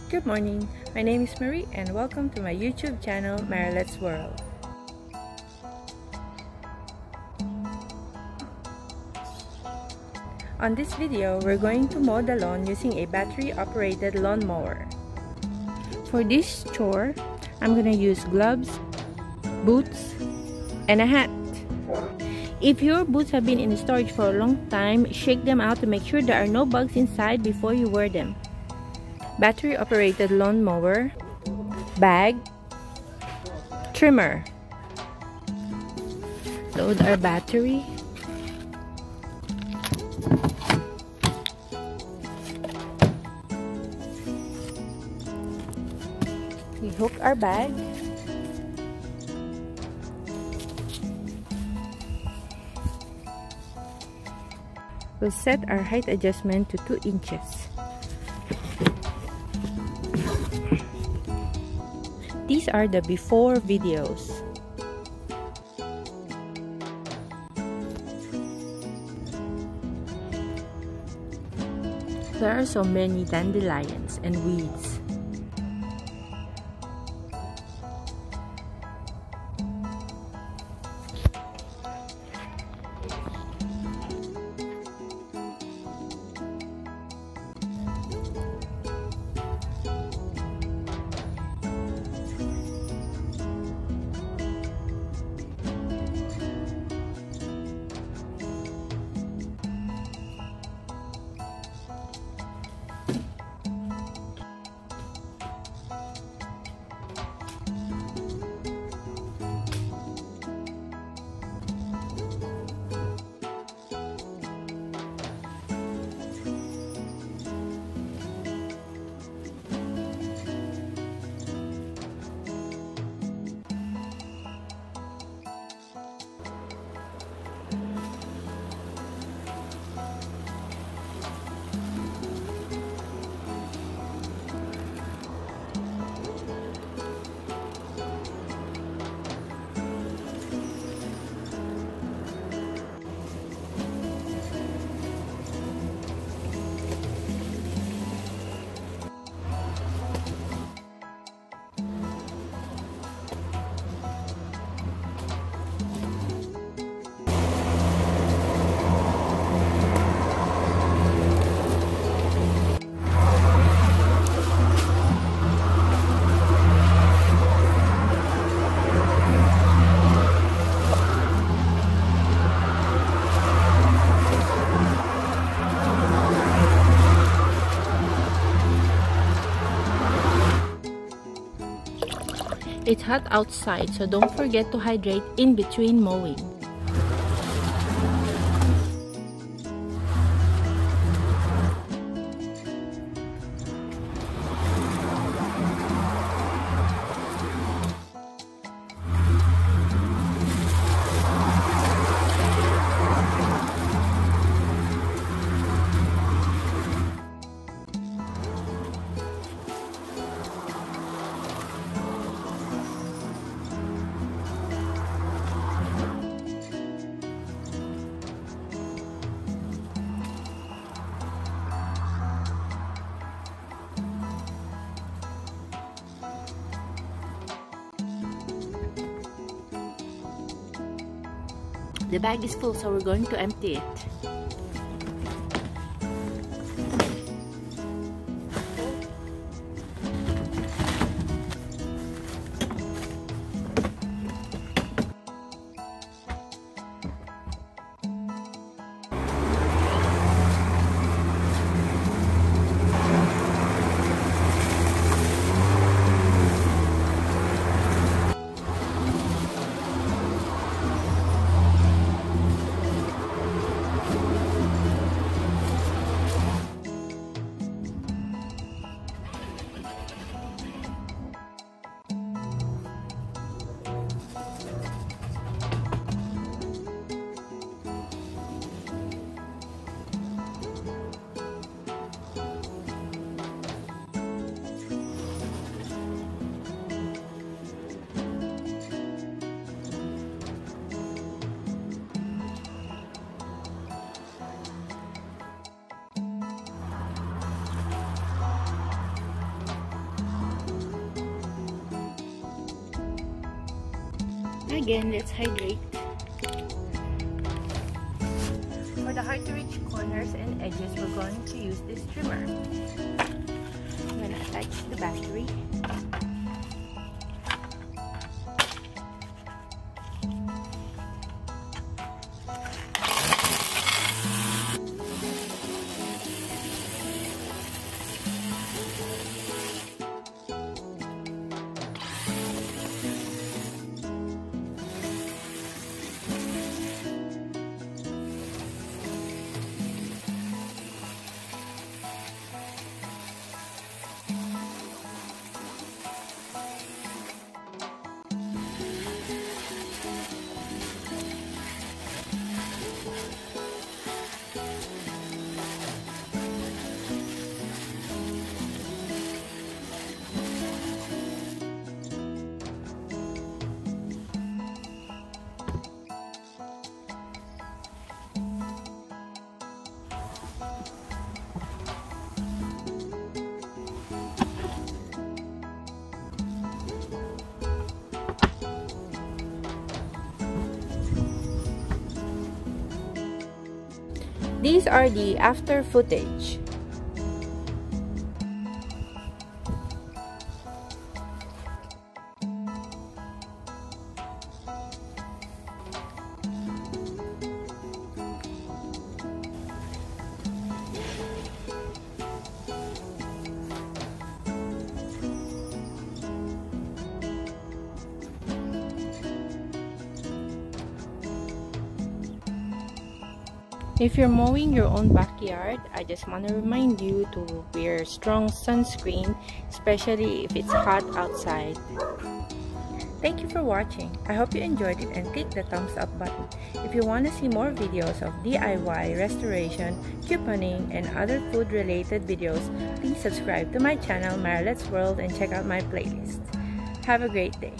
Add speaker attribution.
Speaker 1: Good morning, my name is Marie and welcome to my YouTube channel, Marilet's World. On this video, we're going to mow the lawn using a battery-operated lawn mower. For this chore, I'm gonna use gloves, boots, and a hat. If your boots have been in storage for a long time, shake them out to make sure there are no bugs inside before you wear them. Battery-operated lawn mower, bag, trimmer. Load our battery. We hook our bag. We'll set our height adjustment to 2 inches. These are the before videos. There are so many dandelions and weeds. It's hot outside, so don't forget to hydrate in between mowing. The bag is full, so we're going to empty it. Again, let's hydrate. For the hard to reach corners and edges, we're going to use this trimmer. I'm going to attach the battery. These are the after footage. If you're mowing your own backyard, I just want to remind you to wear strong sunscreen, especially if it's hot outside. Thank you for watching. I hope you enjoyed it and click the thumbs up button. If you want to see more videos of DIY, restoration, couponing, and other food related videos, please subscribe to my channel Marilet's World and check out my playlist. Have a great day.